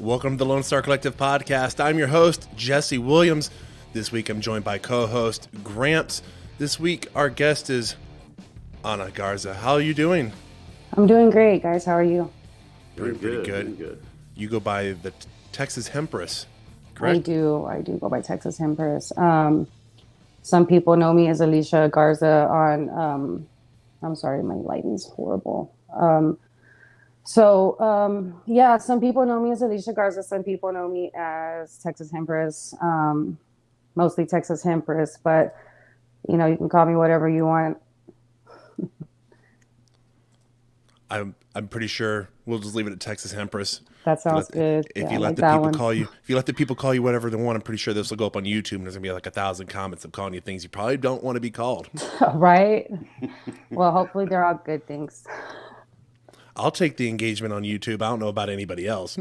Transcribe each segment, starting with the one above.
Welcome to the Lonestar Collective podcast. I'm your host, Jesse Williams. This week I'm joined by co-host Gramps. This week our guest is Alicia Garza. How are you doing? I'm doing great, guys. How are you? Pretty good. You go by the Texas Hempress, correct? I do go by Texas Hempress. Some people know me as Alicia Garza on, I'm sorry, my lighting's horrible. Some people know me as Alicia Garza. Some people know me as Texas Hempress, mostly Texas Hempress, but you know, you can call me whatever you want. I'm pretty sure we'll just leave it at Texas Hempress. That sounds good. If you let the people call you whatever they want, I'm pretty sure this will go up on YouTube and there's gonna be like 1,000 comments of calling you things you probably don't want to be called. Right? Well, hopefully they're all good things. I'll take the engagement on YouTube. I don't know about anybody else.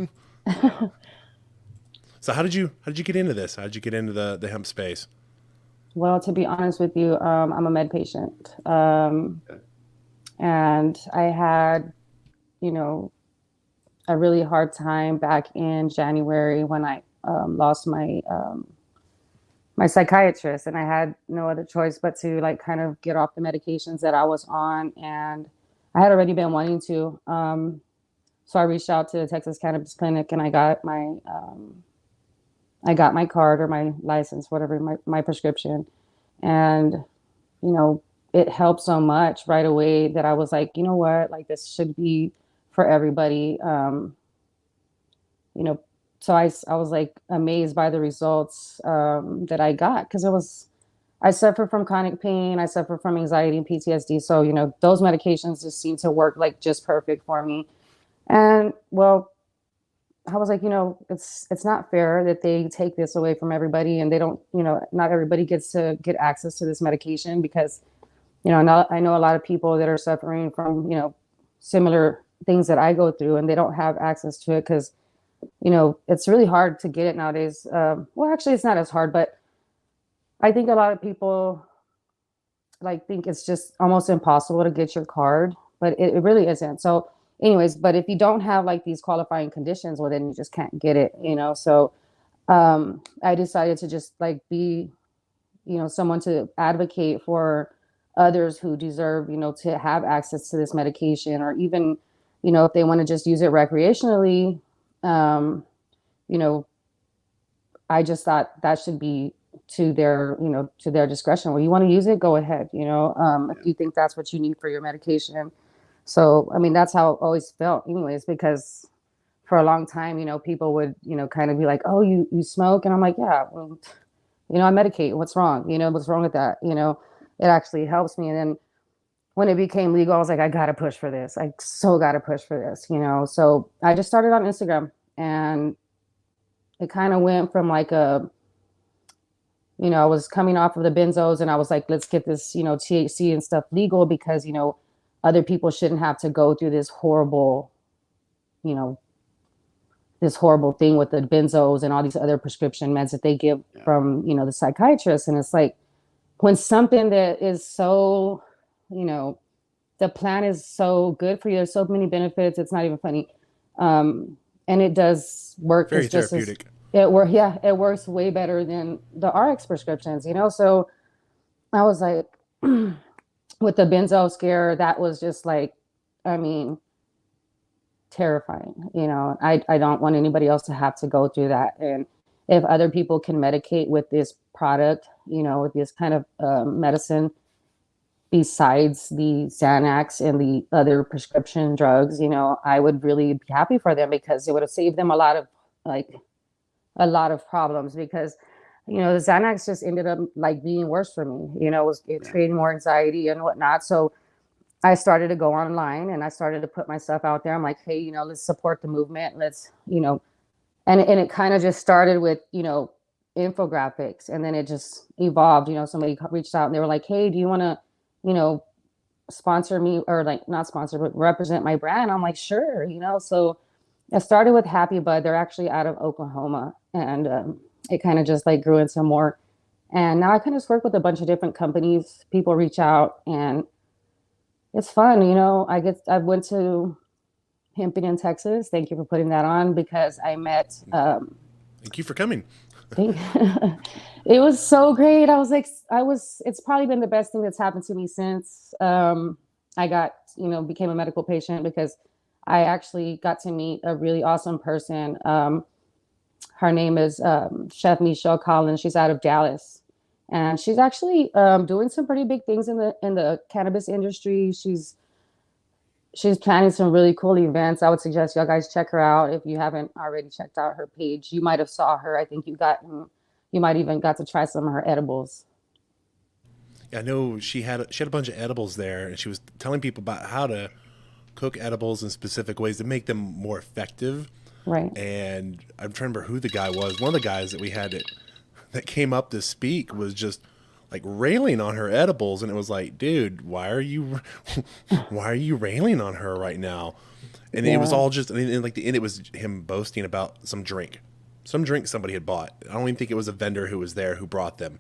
So how did you get into this? How did you get into the hemp space? Well, to be honest with you, I'm a med patient. And I had, a really hard time back in January when I lost my psychiatrist, and I had no other choice but to kind of get off the medications that I was on, and I had already been wanting to. So I reached out to the Texas Cannabis Clinic, and I got my card or my license, whatever, my prescription, and it helped so much right away that I was like, you know what, this should be for everybody. So I was like amazed by the results that I got, because I suffer from chronic pain. I suffer from anxiety and PTSD. So, those medications just seem to work just perfect for me. And well, I was like, it's not fair that they take this away from everybody, and they don't, not everybody gets to get access to this medication, because I know a lot of people that are suffering from, similar things that I go through, and they don't have access to it because, it's really hard to get it nowadays. Well, actually, it's not as hard, but I think a lot of people think it's just almost impossible to get your card, but it really isn't. So anyways, but if you don't have these qualifying conditions, well, then you just can't get it, So I decided to just be, someone to advocate for others who deserve, to have access to this medication, or even, if they want to just use it recreationally, I just thought that should be to their discretion. Well, you want to use it, go ahead, if you think that's what you need for your medication. So, I mean, that's how it always felt anyways, because for a long time, people would, kind of be like, oh, you smoke? And I'm like, yeah, well, I medicate. What's wrong? What's wrong with that? It actually helps me. And then when it became legal, I was like, I got to push for this. I so got to push for this, So I just started on Instagram, and it kind of went from I was coming off of the benzos, and I was like, let's get this, THC and stuff legal, because, other people shouldn't have to go through this horrible, this horrible thing with the benzos and all these other prescription meds that they give from, the psychiatrist. And it's like, when something that is so, the plan is so good for you, there's so many benefits, it's not even funny. And it does work. Very therapeutic. It works way better than the RX prescriptions, So I was like, with the benzo scare, that was just terrifying. I don't want anybody else to have to go through that. And if other people can medicate with this product, with this kind of medicine, besides the Xanax and the other prescription drugs, I would really be happy for them, because it would have saved them a lot of problems, because the Xanax just ended up being worse for me. It created more anxiety and whatnot. So I started to go online, and I started to put myself out there. I'm like, hey, let's support the movement. Let's, and it kind of just started with, infographics, and then it just evolved. Somebody reached out and they were like, hey, do you want to, sponsor me, or not sponsor, but represent my brand? I'm like, sure. So I started with Happy Bud. They're actually out of Oklahoma, and it kind of just grew into more. And now I kind of work with a bunch of different companies. People reach out, and it's fun. I went to Hemping in Texas. Thank you for putting that on because I met Thank you for coming. think it was so great. I was like, it's probably been the best thing that's happened to me since I got, became a medical patient because I actually got to meet a really awesome person. Her name is Chef Michelle Collins. She's out of Dallas, and she's actually doing some pretty big things in the cannabis industry. She's planning some really cool events. I would suggest y'all guys check her out if you haven't already checked out her page. You might have saw her. I think you might even got to try some of her edibles. I know she had a bunch of edibles there, and she was telling people about how to cook edibles in specific ways to make them more effective. Right. And I'm trying to remember who the guy was. One of the guys that we had that came up to speak was just like railing on her edibles, and it was like, dude, why are you why are you railing on her right now? And it was Yeah. all just, and like the end, it was him boasting about some drink somebody had bought. I don't even think it was a vendor who was there who brought them.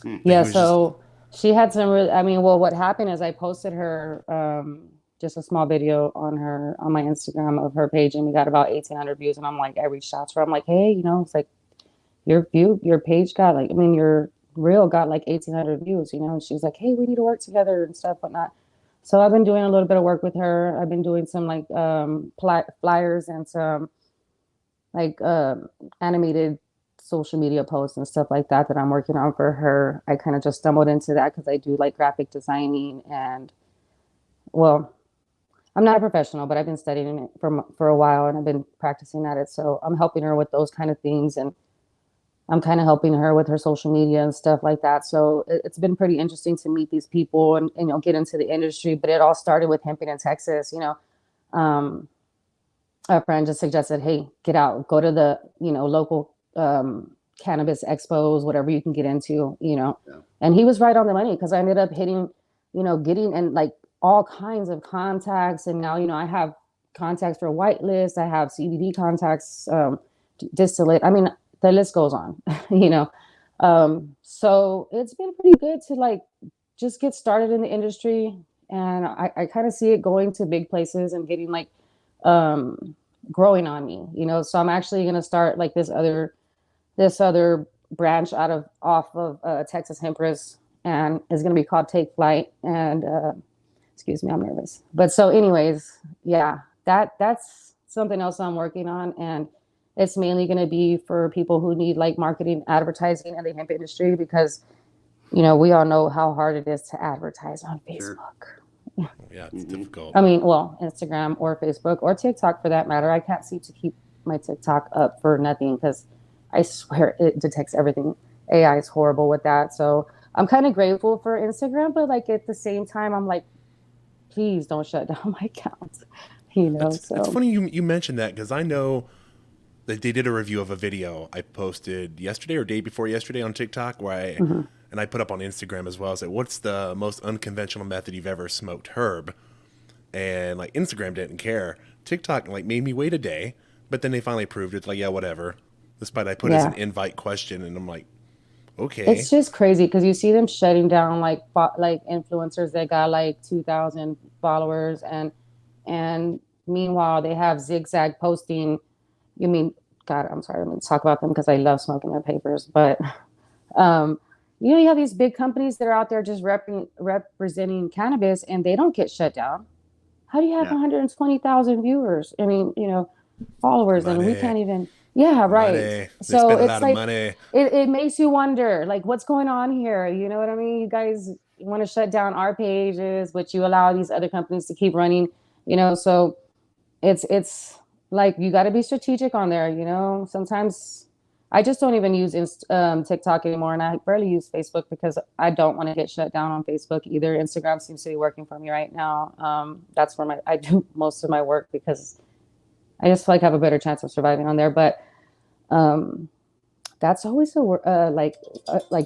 But he Yeah. was just, So she had some really, I mean, well, what happened is I posted her just a small video on my Instagram of her page, and we got about 1,800 views. And I'm like, I reached out to her. I'm like, hey, it's like your page got like, I mean, your reel got like 1,800 views, and she's like, hey, we need to work together and stuff, whatnot. So I've been doing a little bit of work with her. I've been doing some like flyers and some like animated social media posts and stuff like that I'm working on for her. I kind of just stumbled into that because I do like graphic designing and well, I'm not a professional, but I've been studying it for a while and I've been practicing at it. So I'm helping her with those kind of things and I'm kind of helping her with her social media and stuff like that. So it's been pretty interesting to meet these people and get into the industry. But it all started with hemping in Texas. Um, a friend just suggested, hey, get out, go to the local cannabis expos, whatever you can get into. Yeah. And he was right on the money because I ended up hitting, getting and like all kinds of contacts. And now I have contacts for whitelist. I have CBD contacts, distillate. I mean, the list goes on. you know. So it's been pretty good to like just get started in the industry. And I kind of see it going to big places and getting like um growing on me. So I'm actually going to start like this other branch off of Texas Hempress, and it's going to be called Take Flight. And excuse me, I'm nervous. But so, anyways, yeah, that's something else I'm working on, and it's mainly going to be for people who need like marketing, advertising in the hemp industry because we all know how hard it is to advertise on Sure. Facebook. yeah, it's difficult. I mean, well, Instagram or Facebook or TikTok for that matter. I can't seem to keep my TikTok up for nothing because I swear it detects everything. AI is horrible with that. So I'm kind of grateful for Instagram, but like at the same time, I'm like, please don't shut down my account. It's So funny you mentioned that because I know that they did a review of a video I posted yesterday or day before yesterday on TikTok where mhm. and I put up on Instagram as well. I said, what's the most unconventional method you've ever smoked herb? And like Instagram didn't care. TikTok like made me wait a day, but then they finally approved it. Like, yeah, whatever. Despite I put it as an Yeah, invite question, and I'm like, okay, it's just crazy because you see them shutting down like influencers that got like 2,000 followers, and meanwhile they have zigzag posting. You mean, God, I'm sorry, I'm going to talk about them because I love smoking their papers, but um, you have these big companies that are out there just representing cannabis, and they don't get shut down. How do you have Yeah. 120,000 viewers? I mean, followers, and we money, can't even. Yeah, right. money. They So spend a it's lot of like money. it makes you wonder, like, what's going on here? You know what I mean? You guys want to shut down our pages, but you allow these other companies to keep running. So it's like you got to be strategic on there. Sometimes I just don't even use TikTok anymore, and I barely use Facebook because I don't want to get shut down on Facebook either. Instagram seems to be working for me right now. That's where I do most of my work because I just feel like I have a better chance of surviving on there. But um, that's always like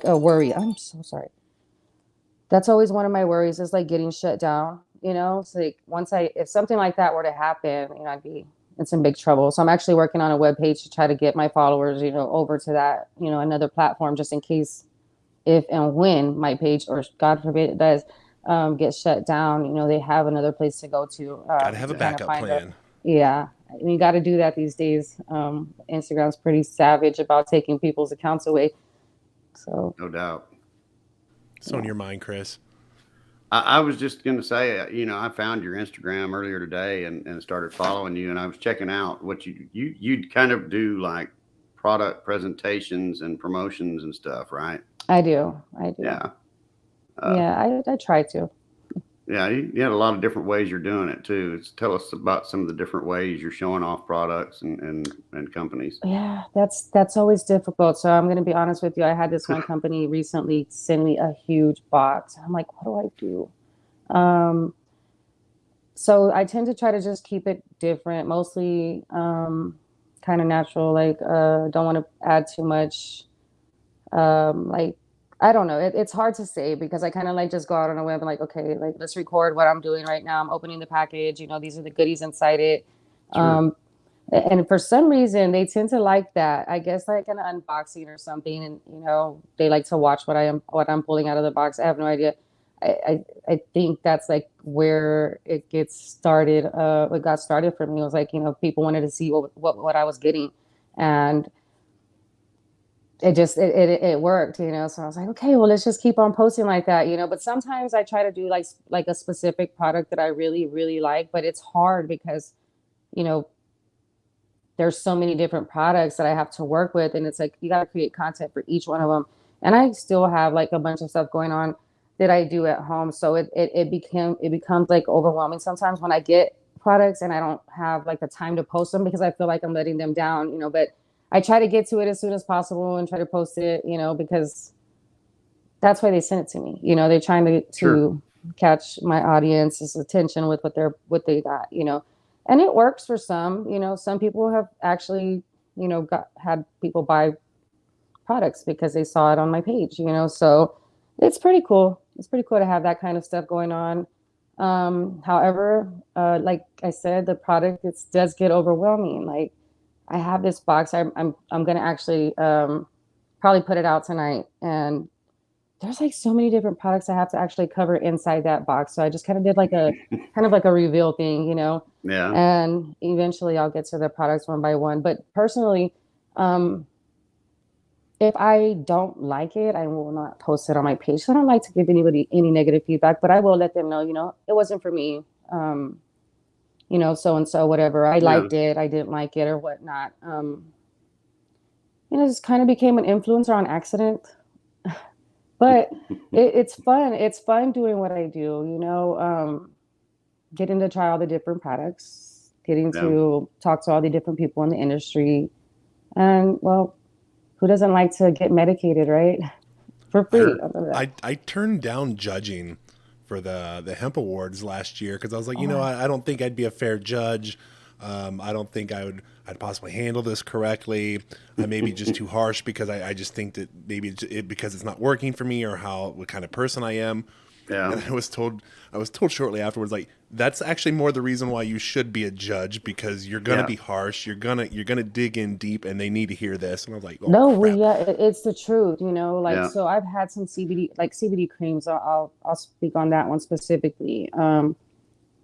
a worry. I'm so sorry. That's always one of my worries is like getting shut down. It's like if something like that were to happen, I'd be in some big trouble. So I'm actually working on a web page to try to get my followers, over to that, another platform just in case if and when my page or God forbid it does get shut down, they have another place to go to Got to have a kind of backup find a plan. Yeah, you got to do that these days. Instagram's pretty savage about taking people's accounts away. So, No doubt. So in yeah. your mind, Chris. I was just going to say, I found your Instagram earlier today and started following you, and I was checking out what you kind of do like product presentations and promotions and stuff, right? I do. I do. Yeah. Uh, Yeah, I try to. yeah, you had a lot of different ways you're doing it too. Tell us about some of the different ways you're showing off products and companies. Yeah, that's always difficult. So I'm going to be honest with you. I had this one company recently send me a huge box. I'm like, what do I do? So I tend to try to just keep it different, mostly kind of natural. Like, don't want to add too much. Like, I don't know. It's hard to say because I kind of like just go out on a whim and like, okay, like let's record what I'm doing right now. I'm opening the package. These are the goodies inside it. Sure. Um, and for some reason, they tend to like that. I guess like an unboxing or something, and they like to watch what I'm pulling out of the box. I have no idea. I think that's like where it gets started. What got started for me was like people wanted to see what I was getting, and it worked. So I was like, okay, well, let's just keep on posting like that. But sometimes I try to do like a specific product that I really really like, but it's hard because you know there's so many different products that I have to work with, and it's like you got to create content for each one of them. And I still have like a bunch of stuff going on that I do at home, so it becomes like overwhelming sometimes when I get products and I don't have like the time to post them because I feel like I'm letting them down. But I try to get to it as soon as possible and try to post it, because that's why they sent it to me. They're trying to Sure. catch my audience's attention with what they got. And it works for some. Some people have actually got had people buy products because they saw it on my page. So it's pretty cool. It's pretty cool to have that kind of stuff going on. However, like I said, the product does get overwhelming. Like I have this box. I'm gonna actually probably put it out tonight, and there's like so many different products I have to actually cover inside that box. So I just kind of did like a kind of like a reveal thing, Yeah. and eventually I'll get to the products one by one. But personally, um, if I don't like it, I will not post it on my page. So I don't like to give anybody any negative feedback, but I will let them know, it wasn't for me. So and so, whatever. I Yeah. liked it, I didn't like it, or whatnot. Just kind of became an influencer on accident. But it's fun. It's fun doing what I do, getting to try all the different products, getting Yeah. to talk to all the different people in the industry. And well, who doesn't like to get medicated, right? For I free. I love that. I turned down judging for the hemp awards last year because I was like, Oh, I don't think I'd be a fair judge. I don't think I'd possibly handle this correctly. I may be just too harsh because I just think that maybe because it's not working for me or what kind of person I am. Yeah. And I was told shortly afterwards, like that's actually more the reason why you should be a judge because you're gonna Yeah. be harsh, you're gonna dig in deep, and they need to hear this. And I was like, oh no, well, crap. yeah, it's the truth, like, Yeah. so I've had some CBD creams. I'll speak on that one specifically.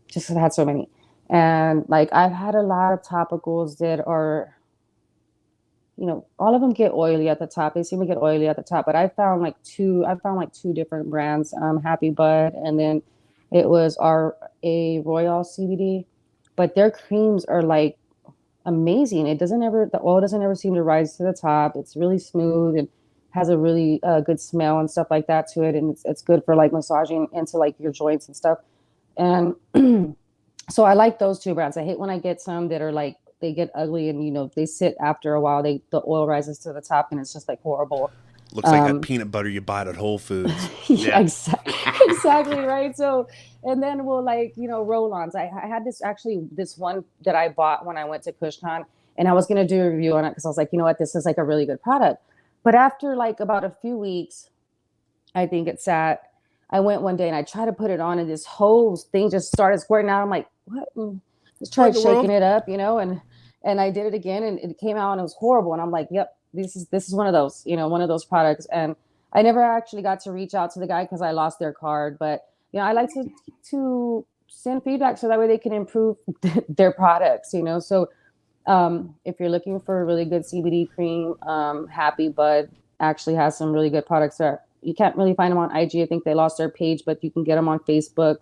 Just 'cause I had so many. And like, I've had a lot of topicals that are, all of them get oily at the top. They seem to get oily at the top, but I found like two different brands, Happy Bud, and then it was our a Royal CBD, but their creams are like amazing. The oil doesn't ever seem to rise to the top. It's really smooth and has a really good smell and stuff like that to it. And it's good for like massaging into like your joints and stuff. And so I like those two brands. I hate when I get some that are like they get ugly and they sit after a while. The oil rises to the top and it's just like horrible. Looks like that Um, peanut butter you buy at Whole Foods. yeah, Yeah. exactly right. So, and then we'll like roll-ons. I had this one that I bought when I went to KushCon, and I was gonna do a review on it because I was like, you know what, this is like a really good product. But after like about a few weeks, I think it sat. I went one day and I tried to put it on, and this whole thing just started squirting out. I'm like, what? Just What in tried the shaking world? it up, and I did it again, and it came out and it was horrible. And I'm like, yep, this is one of those, one of those products. And I never actually got to reach out to the guy because I lost their card. But I like to send feedback so that way they can improve their products, So if you're looking for a really good CBD cream, Happy Bud actually has some really good products there. You can't really find them on IG. I think they lost their page, but you can get them on Facebook.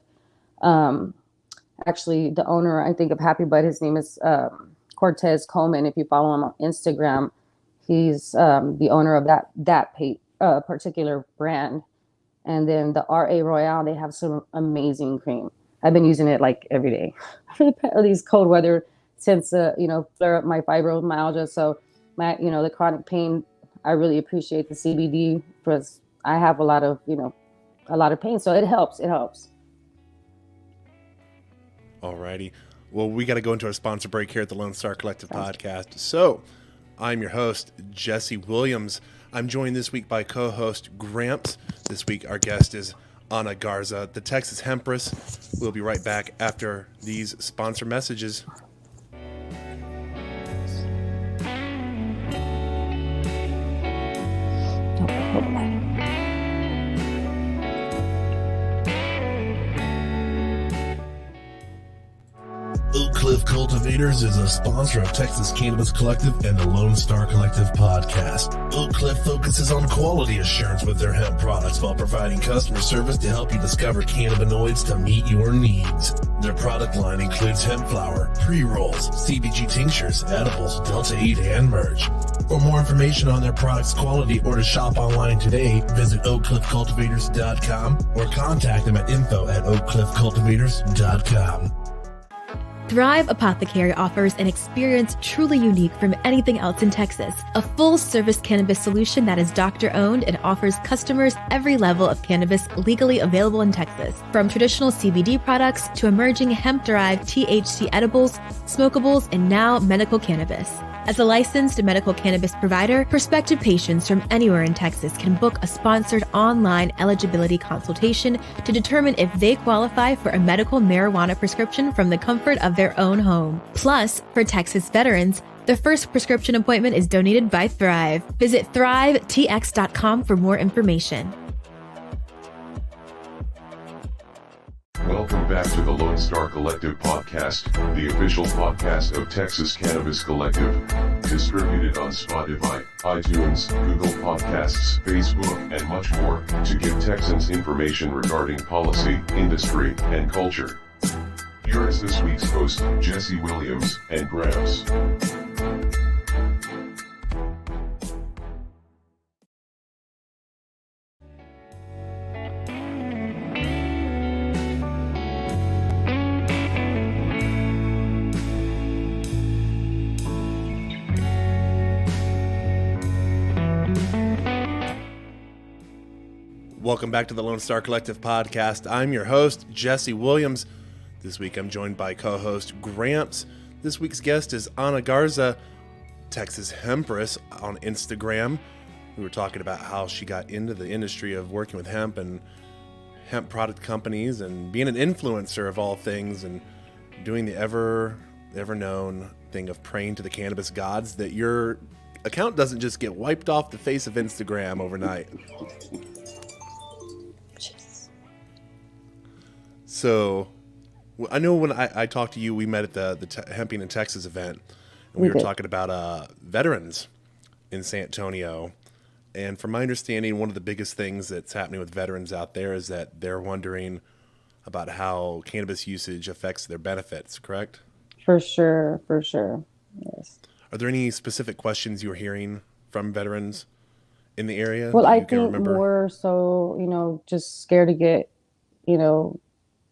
Actually, the owner, I think, of Happy Bud, his name is Cortez Coleman. If you follow him on Instagram, he's the owner of that particular brand. And then the RA Royale, they have some amazing cream. I've been using it like every day for these cold weather since, flare up my fibromyalgia. So the chronic pain, I really appreciate the CBD because I have a lot of pain. So it helps. It helps. Alrighty. Well, we got to go into our sponsor break here at the Lonestar Collective Podcast. So I'm your host, Jesse Williams. I'm joined this week by co-host Gramps. This week, our guest is Alicia Garza, the Texas Hempress. We'll be right back after these sponsor messages. Oak Cliff Cultivators is a sponsor of Texas Cannabis Collective and the Lonestar Collective podcast. Oak Cliff focuses on quality assurance with their hemp products while providing customer service to help you discover cannabinoids to meet your needs. Their product line includes hemp flower, pre-rolls, CBG tinctures, edibles, Delta 8, and merch. For more information on their products' quality or to shop online today, visit oakcliffcultivators.com or contact them at info@oakcliffcultivators.com. Thrive Apothecary offers an experience truly unique from anything else in Texas. A full-service cannabis solution that is doctor-owned and offers customers every level of cannabis legally available in Texas. From traditional CBD products to emerging hemp-derived THC edibles, smokables, and now medical cannabis. As a licensed medical cannabis provider, prospective patients from anywhere in Texas can book a sponsored online eligibility consultation to determine if they qualify for a medical marijuana prescription from the comfort of their own home. Plus, for Texas veterans, the first prescription appointment is donated by Thrive. Visit thrivetx.com for more information. Welcome back to the Lonestar Collective Podcast, the official podcast of Texas Cannabis Collective. Distributed on Spotify, iTunes, Google Podcasts, Facebook, and much more, to give Texans information regarding policy, industry, and culture. Here is this week's host, Jesse Williams, and Gramps. Welcome back to the Lonestar Collective Podcast. I'm your host, Jesse Williams. This week I'm joined by co-host Gramps. This week's guest is Alicia Garza, Texas Hempress on Instagram. We were talking about how she got into the industry of working with hemp and hemp product companies and being an influencer of all things and doing the ever known thing of praying to the cannabis gods that your account doesn't just get wiped off the face of Instagram overnight. So I know when I talked to you, we met at the Hemping in Texas event, and we were talking about veterans in San Antonio. And from my understanding, one of the biggest things that's happening with veterans out there is that they're wondering about how cannabis usage affects their benefits, correct? For sure. Yes. Are there any specific questions you're hearing from veterans in the area? Well, I you can think remember? more so, just scared to get,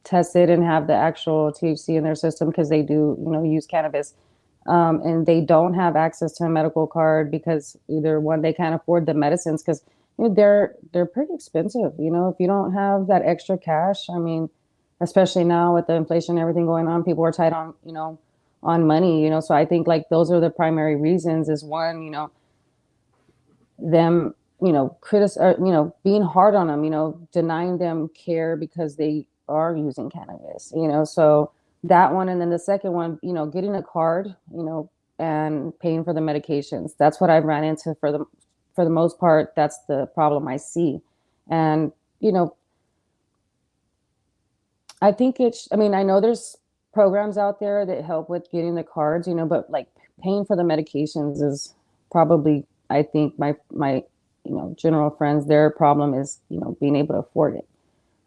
tested and have the actual THC in their system because they do, use cannabis. And they don't have access to a medical card because either one, they can't afford the medicines because they're pretty expensive. If you don't have that extra cash, I mean, especially now with the inflation and everything going on, people are tight on, on money, so I think like those are the primary reasons is one, them, being hard on them, denying them care because they are using cannabis, so that one. And then the second one, getting a card, and paying for the medications. That's what I've ran into for the most part. That's the problem I see. And, I think I mean, I know there's programs out there that help with getting the cards, but like paying for the medications is probably, I think my, general friends, their problem is, being able to afford it.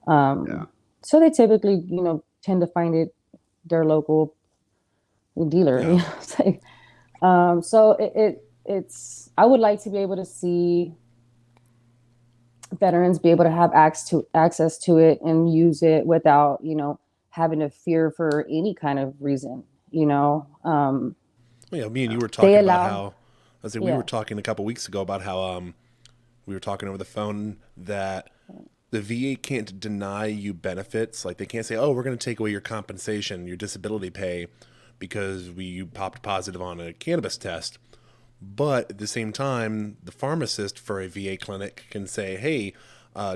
Yeah. So they typically, tend to find it their local dealer. Yeah. It's like, so it's, I would like to be able to see veterans be able to have access to it and use it without, having to fear for any kind of reason, Yeah, me and you were they talking about allow, how, I say we yeah, were talking a couple weeks ago about how we were talking over the phone that the VA can't deny you benefits. Like they can't say, "Oh, we're going to take away your compensation, your disability pay, because you popped positive on a cannabis test." But at the same time, the pharmacist for a VA clinic can say, "Hey,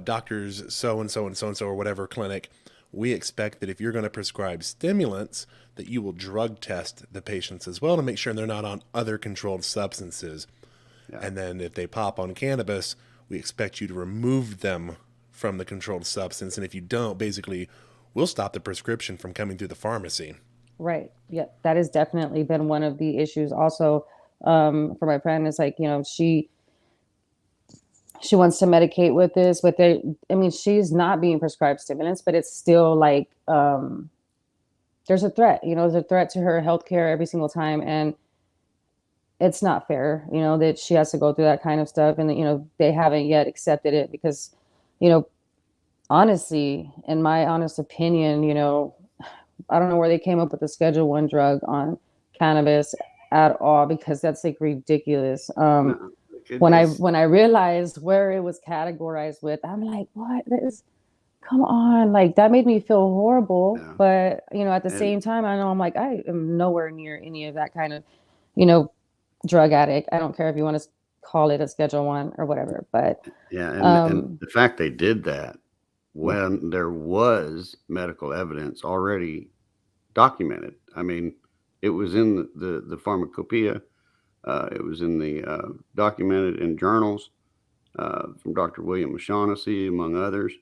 doctors so and so and so and so or whatever clinic, we expect that if you're going to prescribe stimulants, that you will drug test the patients as well to make sure they're not on other controlled substances. Yeah. And then if they pop on cannabis, we expect you to remove them from the controlled substance. And if you don't, basically, we'll stop the prescription from coming through the pharmacy." right. Yeah, that has definitely been one of the issues also, for my friend. Is like, she wants to medicate with this, but I mean, she's not being prescribed stimulants, but it's still like, there's a threat, there's a threat to her healthcare every single time. And it's not fair, that she has to go through that kind of stuff. And, they haven't yet accepted it because, you know, honestly, in my honest opinion, I don't know where they came up with the Schedule I drug on cannabis at all, because that's like ridiculous. No, When I realized where it was categorized with, I'm like, what? Come on, like that made me feel horrible. yeah. But at the And same time, I know I'm like, I am nowhere near any of that kind of, you know, drug addict. I don't care if you want to call it a Schedule I or whatever. But yeah, and um, the fact they did that yeah, when there was medical evidence already documented. I mean, it was in the pharmacopoeia. It was in the documented in journals from Dr. William O'Shaughnessy, among others,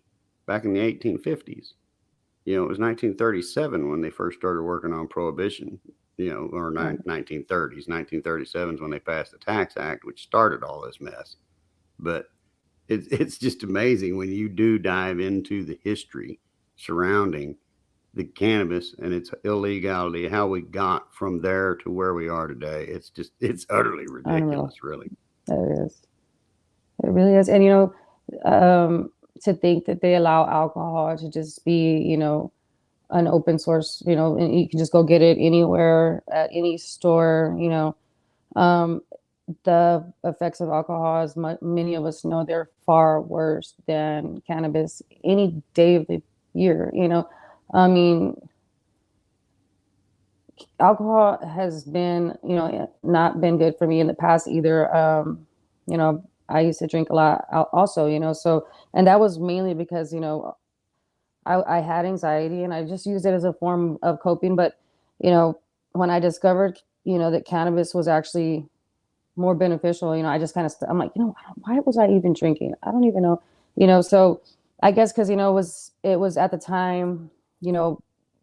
back in the 1850s. It was 1937 when they first started working on prohibition. Or right. 1930s. 1937 is when they passed the Tax Act, which started all this mess. But it's just amazing when you do dive into the history surrounding the cannabis and its illegality, how we got from there to where we are today. It's utterly Unreal. ridiculous, really. It is. It really is. And to think that they allow alcohol to just be, an open source, and you can just go get it anywhere at any store, um, the effects of alcohol, as many of us know, they're far worse than cannabis any day of the year. I mean, alcohol has been, not been good for me in the past either. I used to drink a lot also, so, and that was mainly because, I had anxiety and I just used it as a form of coping. But, when I discovered, that cannabis was actually more beneficial, I just kind of, I'm like, why was I even drinking? I don't even know, so I guess because, it was at the time,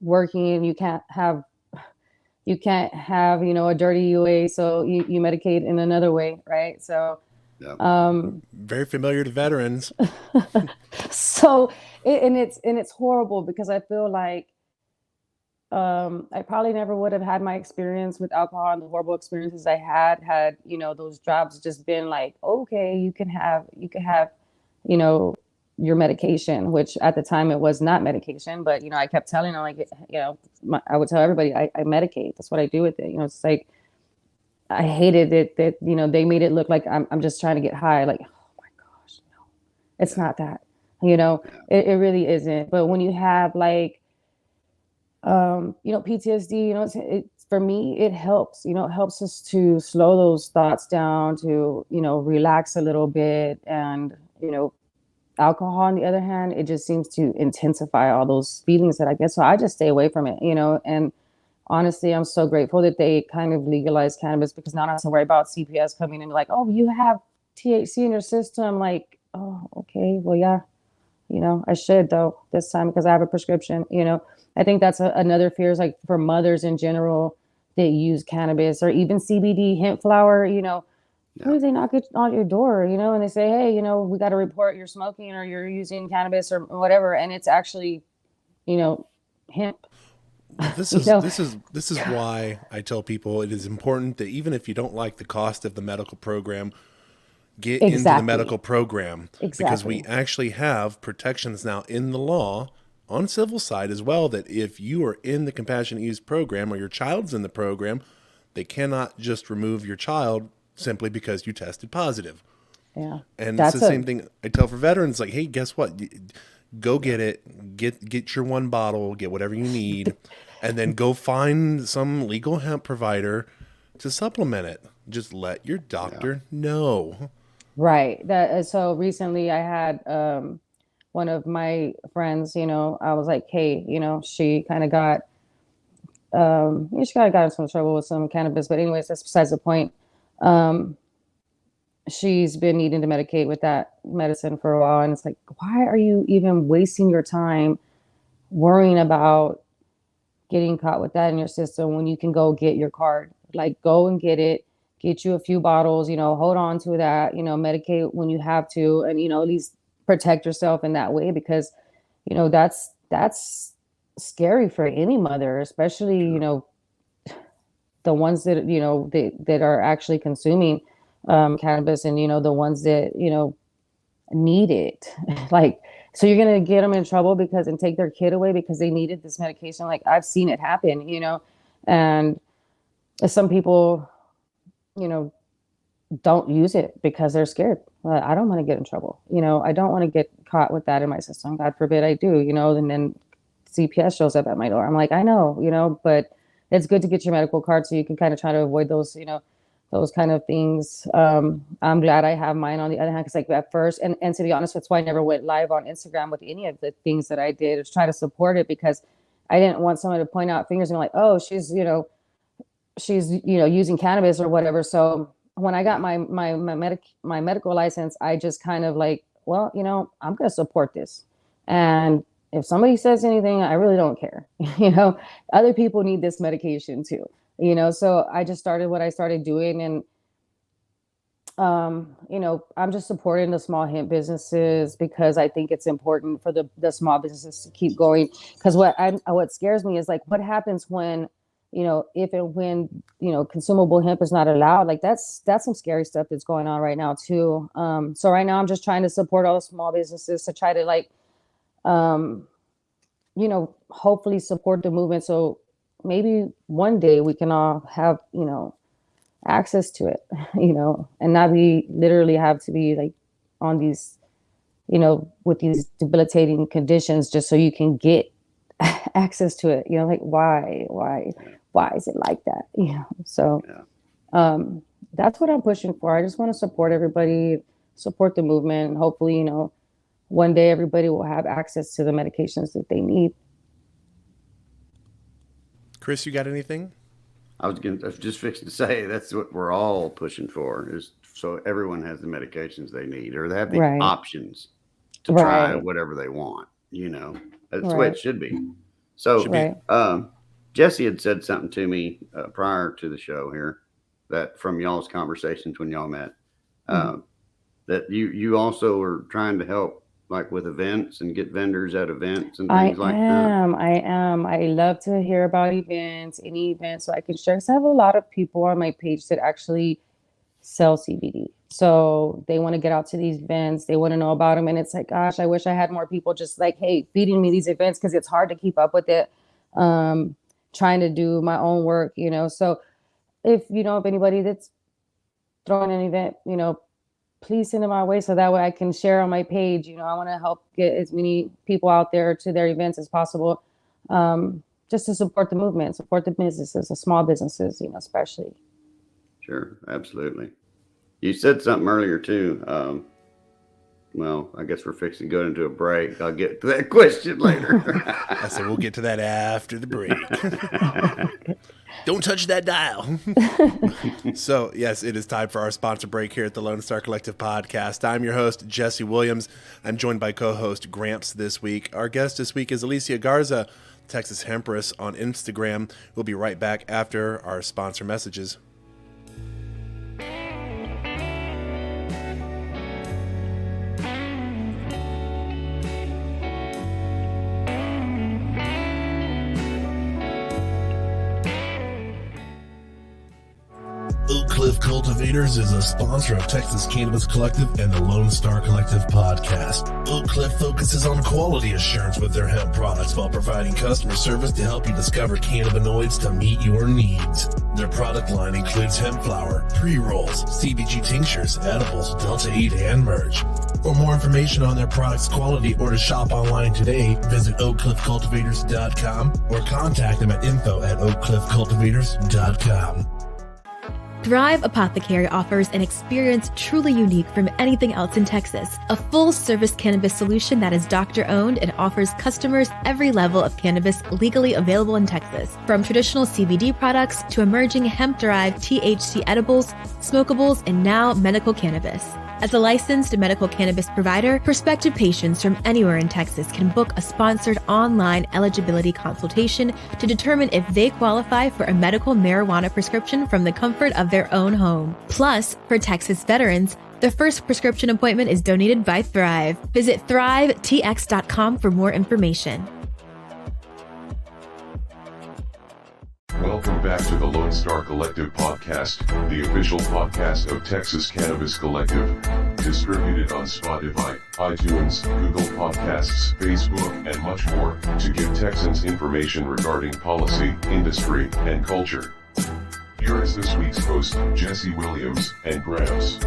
working, you can't have, a dirty way. So you medicate in another way. Right. So, Yeah. Very familiar to veterans. so, and it's horrible because I feel like, I probably never would have had my experience with alcohol and the horrible experiences I had, those jobs just been like, okay, you can have, you know, your medication, which at the time it was not medication, but, I kept telling them like, I would tell everybody I medicate. That's what I do with it. It's like, I hated it that, they made it look like I'm just trying to get high. Like, oh my gosh, no, it's Yeah. not that, Yeah. it really isn't. But when you have like, PTSD, for me, it helps, it helps us to slow those thoughts down, to, relax a little bit. And, alcohol, on the other hand, it just seems to intensify all those feelings that I get. So I just stay away from it, and honestly, I'm so grateful that they kind of legalized cannabis, because now I don't have to worry about CPS coming in and be like, oh, you have THC in your system. Like, oh, okay, well, yeah, I should though this time because I have a prescription. I think that's another fear is like for mothers in general that use cannabis or even CBD hemp flower. What Yeah. if they knock it on your door, and they say, hey, we got to report you're smoking or you're using cannabis or whatever, and it's actually, hemp. Well, this You is know, this is this is why I tell people it is important that even if you don't like the cost of the medical program, get into the exactly, medical program because we exactly. actually have protections now in the law on civil side as well that if you are in the compassionate use program or your child's in the program, they cannot just remove your child simply because you tested positive. Yeah, And it's the that's a same thing I tell for veterans like, hey, guess what? Go get it. Get your one bottle, get whatever you need, and then go find some legal hemp provider to supplement it. Just let your Yeah. doctor know. right. That so recently I had one of my friends. I was like, hey, she kind of got she kind of got in some trouble with some cannabis, but anyways, that's besides the point. Um, she's been needing to medicate with that medicine for a while, and it's like, why are you even wasting your time worrying about getting caught with that in your system when you can go get your card? Like, go and get it, get you a few bottles, hold on to that, medicate when you have to, and at least protect yourself in that way because that's scary for any mother, especially Sure. the ones that that are actually consuming cannabis, and the ones that need it. Like, so you're gonna get them in trouble because and take their kid away because they needed this medication. Like, I've seen it happen, and some people, you know, don't use it because they're scared. I don't want to get in trouble. I don't want to get caught with that in my system. God forbid I do, and then CPS shows up at my door. I'm like, I know, but it's good to get your medical card so you can kind of try to avoid those, those kind of things. I'm glad I have mine on the other hand, because like at first, and to be honest, that's why I never went live on Instagram with any of the things that I did, is try to support it because I didn't want someone to point out fingers and be like, oh, she's using cannabis or whatever. So when I got Yeah. my medical license, I just kind of like, well, I'm going to support this, and if somebody says anything, I really don't care. Other people need this medication too. So I just started what I started doing, and I'm just supporting the small hemp businesses because I think it's important for the small businesses to keep going. Because what scares me is like what happens when, if and when, consumable hemp is not allowed. Like that's some scary stuff that's going on right now too. So right now I'm just trying to support all the small businesses to try to like, um, hopefully support the movement. So maybe one day we can all have, access to it, and not be literally have to be like on these, with these debilitating conditions just so you can get access to it. Like Yeah. why is it like that? So Yeah. that's what I'm pushing for. I just want to support everybody, support the movement, and hopefully, one day everybody will have access to the medications that they need. Chris, you got anything? I was just fixing to say that's what we're all pushing for is so everyone has the medications they need or they have the Right, options to try right, whatever they want. That's the way right, it should be. So, Should be. right. Jesse had said something to me prior to the show here that from y'all's conversations when y'all met, Mhm. uh, that you also are trying to help like with events and get vendors at events and I things like that. am. I am. I love to hear about events, any events so I can share. Because I have a lot of people on my page that actually sell CBD. So they want to get out to these events. They want to know about them. And it's like, gosh, I wish I had more people just like, hey, feeding me these events because it's hard to keep up with it. Um, Trying to do my own work, So if you know of anybody that's throwing an event, please send them my way so that way I can share on my page. I want to help get as many people out there to their events as possible, just to support the movement, support the businesses, the small businesses, especially. Sure, absolutely. You said something earlier too. Well, I guess we're fixing to go into a break. I'll get to that question later. I said we'll get to that after the break. Don't touch that dial. So, yes, it is time for our sponsor break here at the Lone Star Collective Podcast. I'm your host, Jesse Williams. I'm joined by co-host Gramps this week. Our guest this week is Alicia Garza, Texas Hempress on Instagram. We'll be right back after our sponsor messages. Oak Cliff Cultivators is a sponsor of Texas Cannabis Collective and the Lone Star Collective Podcast. Oak Cliff focuses on quality assurance with their hemp products while providing customer service to help you discover cannabinoids to meet your needs. Their product line includes hemp flower, pre-rolls, CBG tinctures, edibles, Delta 8, and merch. For more information on their products' quality or to shop online today, visit oakcliffcultivators.com or contact them at info@oakcliffcultivators.com. Thrive Apothecary offers an experience truly unique from anything else in Texas. A full-service cannabis solution that is doctor-owned and offers customers every level of cannabis legally available in Texas. From traditional CBD products to emerging hemp-derived THC edibles, smokables, and now medical cannabis. As a licensed medical cannabis provider, prospective patients from anywhere in Texas can book a sponsored online eligibility consultation to determine if they qualify for a medical marijuana prescription from the comfort of their own home. Plus, for Texas veterans, the first prescription appointment is donated by Thrive. Visit thrivetx.com for more information. Welcome back to the Lone Star Collective Podcast, the official podcast of Texas Cannabis Collective. Distributed on Spotify, iTunes, Google Podcasts, Facebook, and much more, to give Texans information regarding policy, industry, and culture. Here is this week's host, Jesse Williams and Gramps.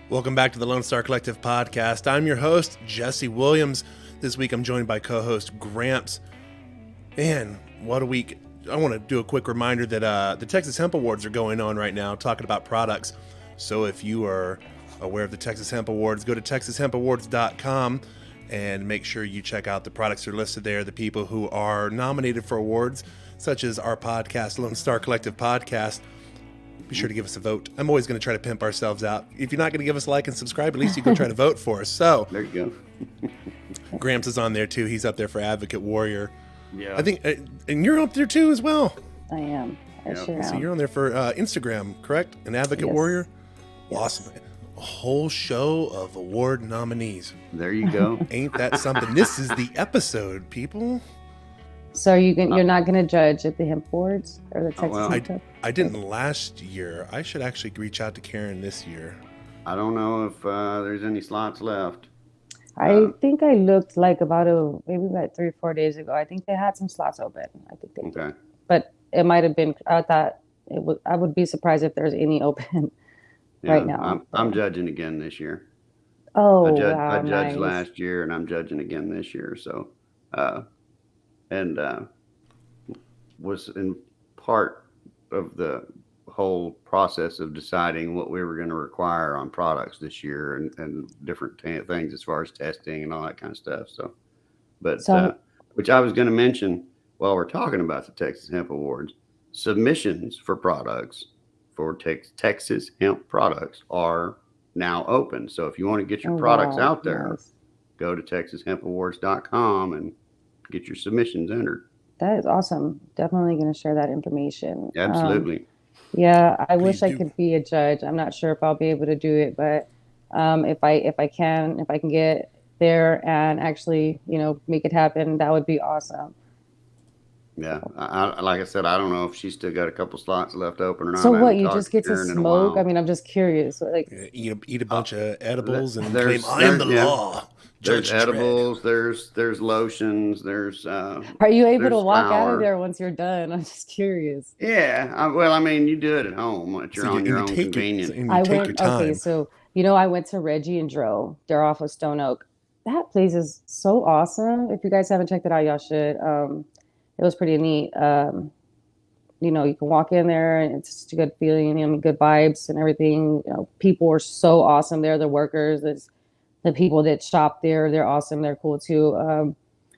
Welcome back to the Lone Star Collective Podcast. I'm your host, Jesse Williams. This week I'm joined by co-host Gramps. Man, what a week. I want to do a quick reminder that the Texas Hemp Awards are going on right now, talking about products. So if you are aware of the Texas Hemp Awards, go to texashempawards.com and make sure you check out the products that are listed there, the people who are nominated for awards, such as our podcast, Lone Star Collective Podcast. Be sure to give us a vote. I'm always going to try to pimp ourselves out. If you're not going to give us a like and subscribe, at least you can try to vote for us. So There you go. Gramps is on there too. He's up there for Advocate Warrior. Yeah. I think, and you're up there too as well. I am. I Yep. sure So am. you're on there for Instagram, correct? An Advocate Yes. Warrior. Yes. Awesome. A whole show of award nominees. There you go. Ain't that something? This is the episode, people. So you're not going to judge at the Hemp Awards or the Texas well, Hemp Cup? I didn't last year. I should actually reach out to Karen this year. I don't know if there's any slots left. I think I looked like maybe like 3 or 4 days ago. I think they had some slots open. I think they did. Okay. But it might have been, I thought I would be surprised if there's any open Yeah, right now. I'm judging again this year. Oh, I wow, judged nice. last year, and I'm judging again this year. So, was in part of the whole process of deciding what we were going to require on products this year and different things as far as testing and all that kind of stuff. So, which I was going to mention while we're talking about the Texas Hemp Awards, submissions for products for Texas hemp products are now open. So if you want to get your products out there, nice. go to texashempawards.com and get your submissions entered. That is awesome. Definitely going to share that information. Absolutely. Yeah, I wish I do. could be a judge. I'm not sure if I'll be able to do it, but if I can get there and actually, make it happen, that would be awesome. Yeah. I like I said, I don't know if she's still got a couple slots left open or not. So I what, haven't you talked just get to Karen in a smoke? while. I mean, I'm just curious. Like, Eat a bunch of edibles and there's- claim, I am the there's- yeah. law. There's Judge Dredd." edibles, there's lotions, there's are you able to there's walk out flour. of there once you're done? I'm just curious. yeah. Well, I mean, you do it at home at your So own you convenience. take your I time. went, okay, so I went to Reggie and Dro. They're off of Stone Oak. That place is so awesome. If you guys haven't checked it out, y'all should. It was pretty neat. You can walk in there and it's just a good feeling, good vibes and everything. People are so awesome there. The workers, the people that shop there, they're awesome. They're cool too.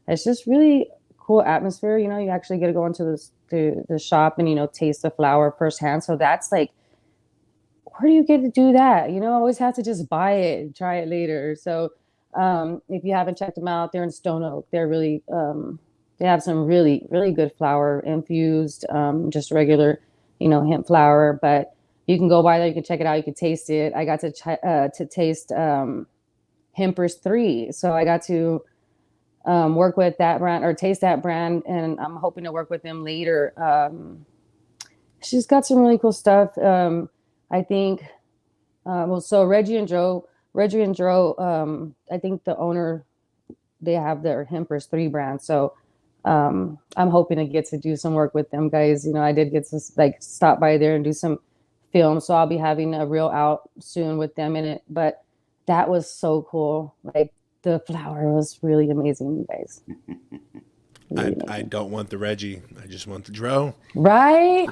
It's just really cool atmosphere. You actually get to go into the shop and, taste the flower firsthand. So that's like, where do you get to do that? I always have to just buy it and try it later. So if you haven't checked them out, they're in Stone Oak. They're really, they have some really, really good flour infused, just regular, hemp flour. But you can go by there, you can check it out, you can taste it. I got to taste Hempress 3. So I got to work with that brand or taste that brand, and I'm hoping to work with them later. She's got some really cool stuff. I think, so Reggie and Dro, I think the owner, they have their Hempress 3 brand. So I'm hoping to get to do some work with them guys. I did get to stop by there and do some film. So I'll be having a reel out soon with them in it. But that was so cool. Like the flower was really amazing, you guys. I don't want the Reggie. I just want the Dro. Right?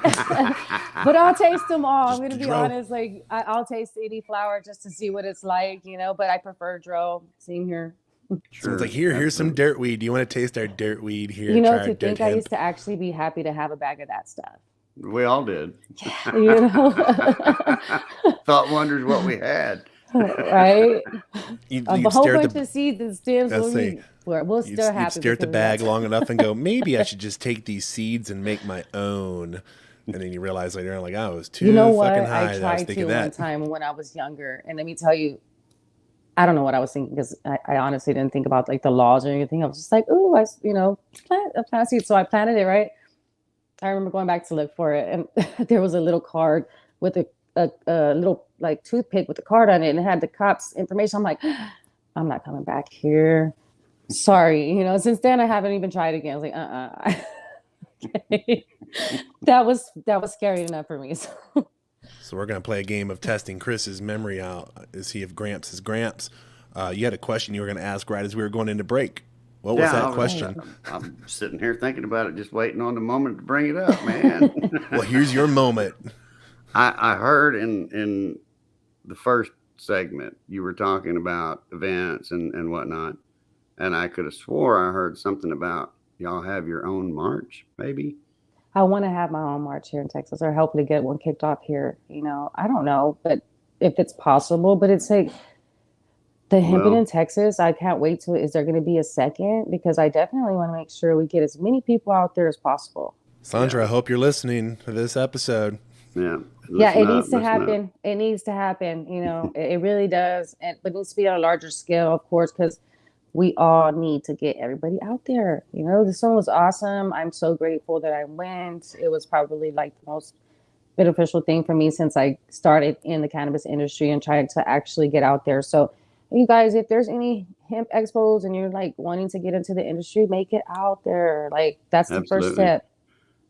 But I'll taste them all. I'm going to be Dro. honest. Like I'll taste any flower just to see what it's like, but I prefer Dro. Same here. So it's like, here's some dirt weed. Do you want to taste our dirt weed here? To think I used to actually be happy to have a bag of that stuff. We all did. Yeah, Thought wonders what we had. Right? A whole bunch of seeds and stems. We'll still happy. You'd stare at the bag long enough and go, maybe I should just take these seeds and make my own. And then you realize later on, like, I was too fucking high. I tried to one time when I was younger. And let me tell you, I don't know what I was thinking because I honestly didn't think about the laws or anything. I was just like, oh, plant seeds. So I planted it, right? I remember going back to look for it. And there was a little card with a little toothpick with a card on it. And it had the cop's information. I'm like, I'm not coming back here. Sorry. Since then I haven't even tried again. I was like, Okay. That was scary enough for me. So we're going to play a game of testing Chris's memory out to see if Gramps is Gramps. You had a question you were going to ask right as we were going into break. What was that question? I'm sitting here thinking about it, just waiting on the moment to bring it up, man. Well, here's your moment. I heard in the first segment, you were talking about events and whatnot. And I could have swore I heard something about y'all have your own march, maybe. I want to have my own march here in Texas, or hopefully get one kicked off here. I don't know, but if it's possible, but it's like the hemping in Texas. I can't wait to. Is there going to be a second? Because I definitely want to make sure we get as many people out there as possible. Sandra, I hope you're listening to this episode. Yeah. It needs to happen. It needs to happen. It really does. But it needs to be on a larger scale, of course, because we all need to get everybody out there. This one was awesome. I'm so grateful that I went. It was probably the most beneficial thing for me since I started in the cannabis industry and tried to actually get out there. So you guys, if there's any hemp expos and you're wanting to get into the industry, make it out there. That's the first step.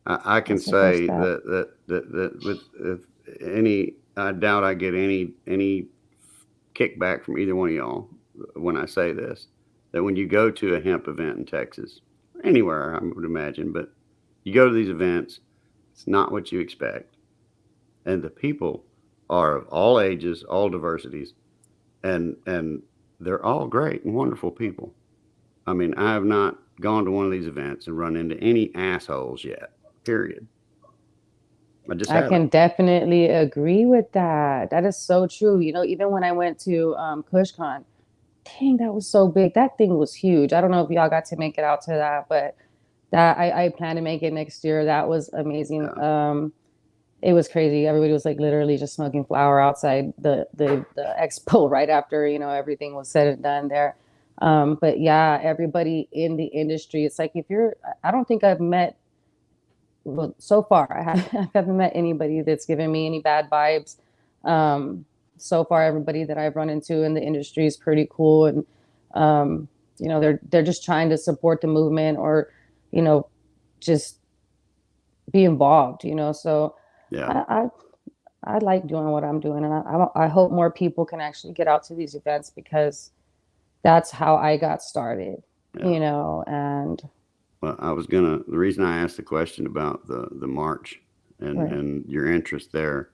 I can say that with any, I doubt I get any kickback from either one of y'all when I say this. That when you go to a hemp event in Texas, anywhere I would imagine, but you go to these events, it's not what you expect. And the people are of all ages, all diversities, and they're all great and wonderful people. I mean, I have not gone to one of these events and run into any assholes yet, period. I can definitely agree with that. That is so true. Even when I went to KushCon, dang, that was so big. That thing was huge. I don't know if y'all got to make it out to that, but that I plan to make it next year. That was amazing. Yeah. It was crazy. Everybody was literally just smoking flower outside the expo right after, everything was said and done there. But yeah, everybody in the industry, it's like I don't think I've met, well, so far, I haven't met anybody that's given me any bad vibes. So far, everybody that I've run into in the industry is pretty cool, and they're just trying to support the movement or just be involved. So yeah, I like doing what I'm doing, and I hope more people can actually get out to these events because that's how I got started, Yeah. you know, and Well, the reason I asked the question about the march right, and your interest there,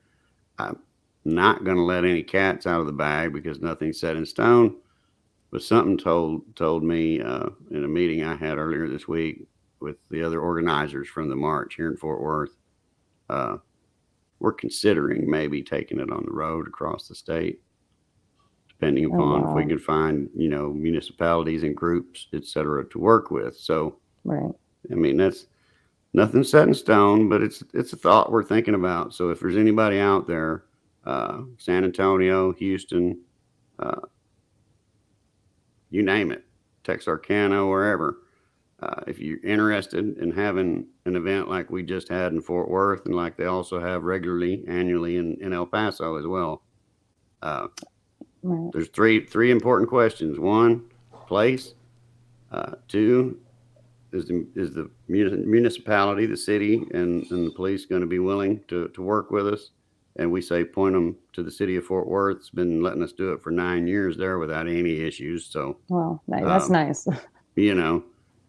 I'm not gonna let any cats out of the bag because nothing's set in stone. But something told me in a meeting I had earlier this week with the other organizers from the march here in Fort Worth, uh, we're considering maybe taking it on the road across the state, depending oh upon if we wow, can find, municipalities and groups, et cetera, to work with. So, right, I mean, that's nothing set in stone, but it's a thought we're thinking about. So if there's anybody out there, San Antonio, Houston, uh, you name it, Texarkana, wherever. If you're interested in having an event like we just had in Fort Worth, and like they also have regularly annually in El Paso as well, uh, right, there's three important questions. One, place. Two, is the municipality, the city, and the police going to be willing to work with us? And we say point them to the city of Fort Worth. It's been letting us do it for 9 years there without any issues. So, well, that's um, nice. you know,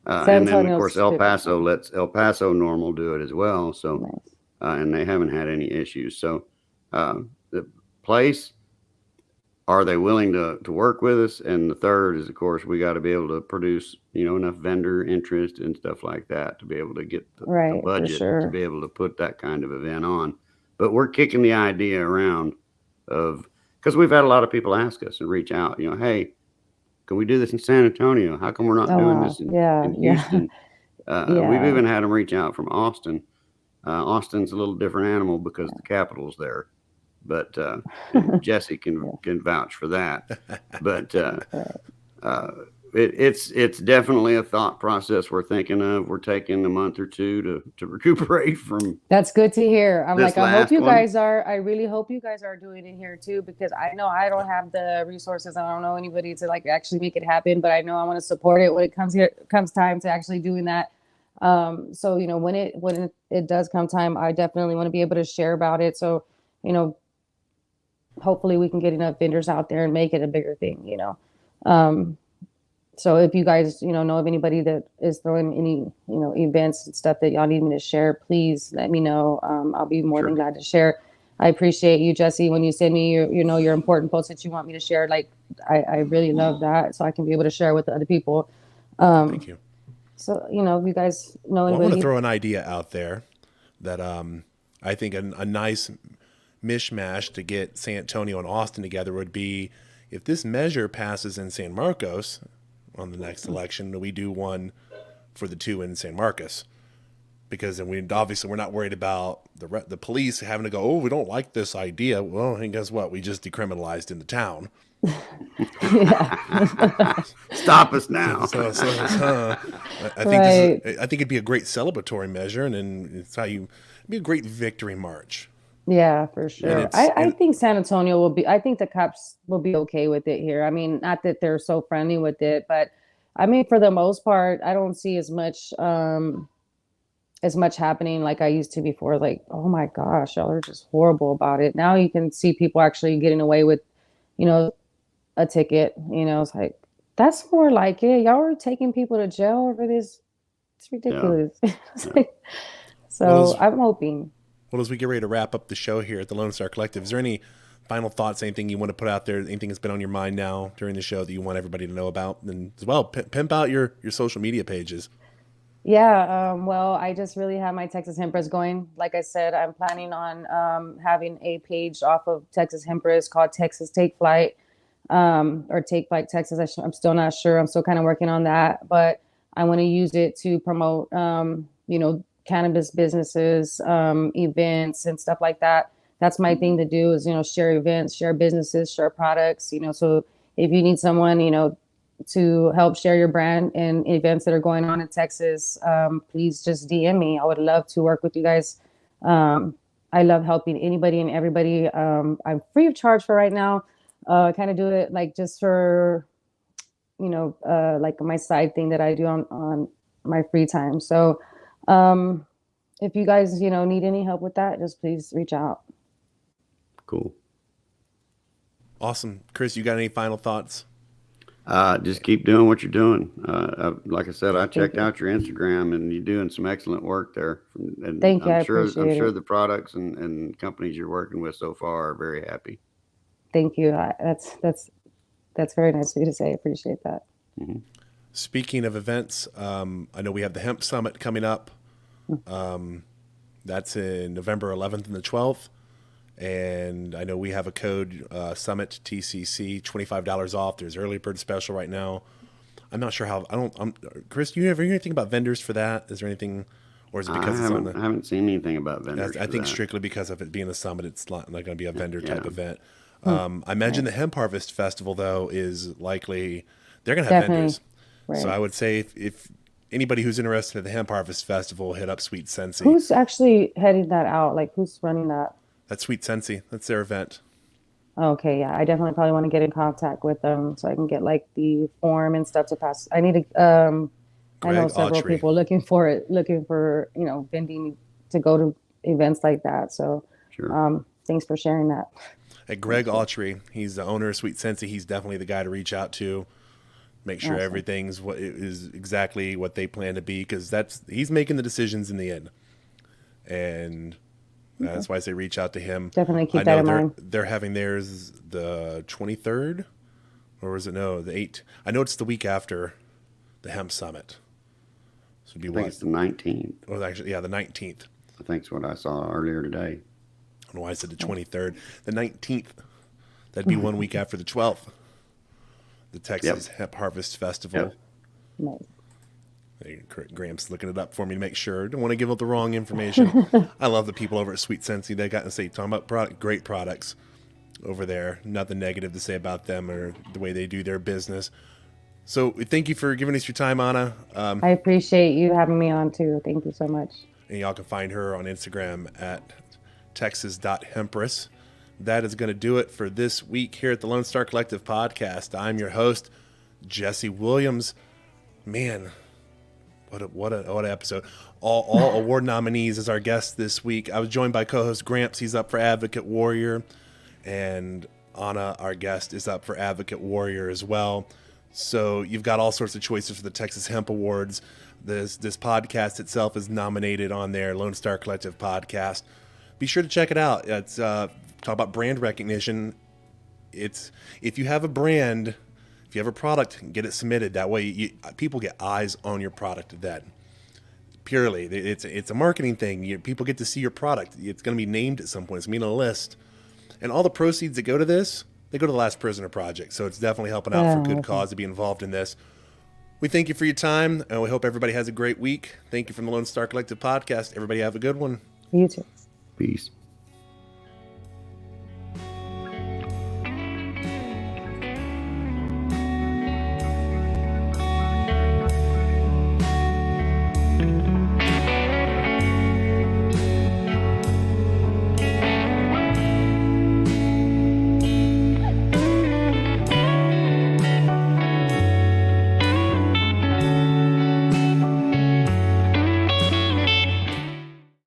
San and then of course Antonio's El super Paso fun. lets El Paso Normal do it as well. So, Nice. and they haven't had any issues. So, the place, are they willing to work with us? And the third is, of course, we got to be able to produce, enough vendor interest and stuff like that to be able to get the Right, for budget to sure. be able to put that kind of event on. But we're kicking the idea around of, because we've had a lot of people ask us and reach out, hey, can we do this in San Antonio? How come we're not Oh doing wow, this yeah, in yeah, Houston? We've yeah, even had them reach out from Austin. Austin's a little different animal because the capital's there, but and Jesse yeah, can vouch for that. But right. uh, it's definitely a thought process we're thinking of. We're taking a month or two to recuperate from That's good to hear. I'm this like, I hope last you one. guys are. I really hope you guys are doing it here too, because I know I don't have the resources. I don't know anybody to like actually make it happen, but I know I want to support it when it comes time to actually doing that. So when it does come time, I definitely want to be able to share about it. So, you know, hopefully we can get enough vendors out there and make it a bigger thing. Um, so if you guys, know of anybody that is throwing any, events and stuff that y'all need me to share, please let me know. I'll be more than Sure. glad to share. I appreciate you, Jesse, when you send me your important posts that you want me to share. Like I really love that, so I can be able to share with the other people. Thank you. So if you guys know Well, I want to anybody, throw an idea out there that I think a nice mishmash to get San Antonio and Austin together would be if this measure passes in San Marcos on the next election, we do one for the two in San Marcos. Because then we're not worried about the police having to go, oh, we don't like this idea. Well, and guess what? We just decriminalized in the town. yeah, Stop us now. I think right. I think it'd be a great celebratory measure, and it's how you it'd be a great victory march. Yeah, for And sure. I think San Antonio I think the cops will be okay with it here. I mean, not that they're so friendly with it, but I mean, for the most part, I don't see as much happening like I used to before. Like, oh my gosh, y'all are just horrible about it. Now you can see people actually getting away with, you know, a ticket. It's like, that's more like it. Y'all are taking people to jail over this. It's Yeah. ridiculous. It's Yeah. like, Well, so I'm hoping. as we get ready to wrap up the show here at the Lone Star Collective, is there any final thoughts, anything you want to put out there, anything that's been on your mind now during the show that you want everybody to know about? And as well, pimp out your social media pages. Yeah, well, I just really have my Texas Hempress going. Like I said, I'm planning on having a page off of Texas Hempress called Texas Take Flight, or Take Flight Texas. I'm still not sure. I'm still kind of working on that, but I want to use it to promote, cannabis businesses, events and stuff like that. That's my thing to do is, share events, share businesses, share products, so if you need someone, to help share your brand and events that are going on in Texas, please just DM me. I would love to work with you guys. I love helping anybody and everybody. I'm free of charge for right now. I kind of do it like just for, like my side thing that I do on my free time. So if you guys, need any help with that, just please reach out. Cool. Awesome. Chris, you got any final thoughts? Just keep doing what you're doing. Like I said, I checked out your Instagram, and you're doing some excellent work there. And Thank you. I I'm appreciate sure it. the products and companies you're working with so far are very happy. Thank you. That's very nice of you to say. I appreciate that. Mm-hmm. Speaking of events, I know we have the Hemp Summit coming up. That's in November 11th and the 12th. And I know we have a code, Summit TCC, $25 off. There's early bird special right now. I'm not sure how. Chris, do you ever hear anything about vendors for that? Is there anything, or is it because it's on the? I haven't seen anything about vendors. I think for that. strictly because of it being the summit, it's not going to be a vendor type event. I imagine the Hemp Harvest Festival though is likely they're going to have Definitely. vendors. Right. So I would say if anybody who's interested in the Hemp Harvest Festival, hit up Sweet Sensi. Who's actually heading that out? Like, who's running that? That's Sweet Sensi. That's their event. Okay, yeah, I definitely probably want to get in contact with them so I can get like the form and stuff to pass. I need to. I know Greg several Autry. people looking for vending to go to events like that. So, Sure. thanks for sharing that. At Greg Autry, he's the owner of Sweet Sensi. He's definitely the guy to reach out to. Make sure Awesome. everything's what is exactly what they plan to be, because he's making the decisions in the end. And that's why I say reach out to him. Definitely keep I that know in they're mind. they're having theirs the 23rd, or was it no the 8th? I know it's the week after the Hemp Summit. So it'd be I think it's the 19th. Or actually, yeah, the 19th. I think it's what I saw earlier today. I don't know why I said the 23rd. The 19th. That'd be 1 week after the 12th. The Texas Hemp Harvest Festival. Yep. Nice. Graham's looking it up for me to make sure. Don't want to give out the wrong information. I love the people over at Sweet Sensi. They got to say talking about great products over there. Nothing negative to say about them or the way they do their business. So thank you for giving us your time, Anna. I appreciate you having me on too. Thank you so much. And y'all can find her on Instagram at texas.hempress. That is going to do it for this week here at the Lone Star Collective Podcast. I'm your host, Jesse Williams. Man, what an episode. All award nominees as our guests this week. I was joined by co-host Gramps. He's up for Advocate Warrior. And Anna, our guest, is up for Advocate Warrior as well. So you've got all sorts of choices for the Texas Hemp Awards. This podcast itself is nominated on there, Lone Star Collective Podcast. Be sure to check it out. It's talk about brand recognition. It's if you have a brand, if you have a product, get it submitted. That way, people get eyes on your product. Then purely, it's a marketing thing. People get to see your product. It's going to be named at some point. It's going to be on a list, and all the proceeds that go to this, they go to the Last Prisoner Project. So it's definitely helping out for good cause to be involved in this. We thank you for your time, and we hope everybody has a great week. Thank you from the Lone Star Collective Podcast. Everybody have a good one. You too. Peace.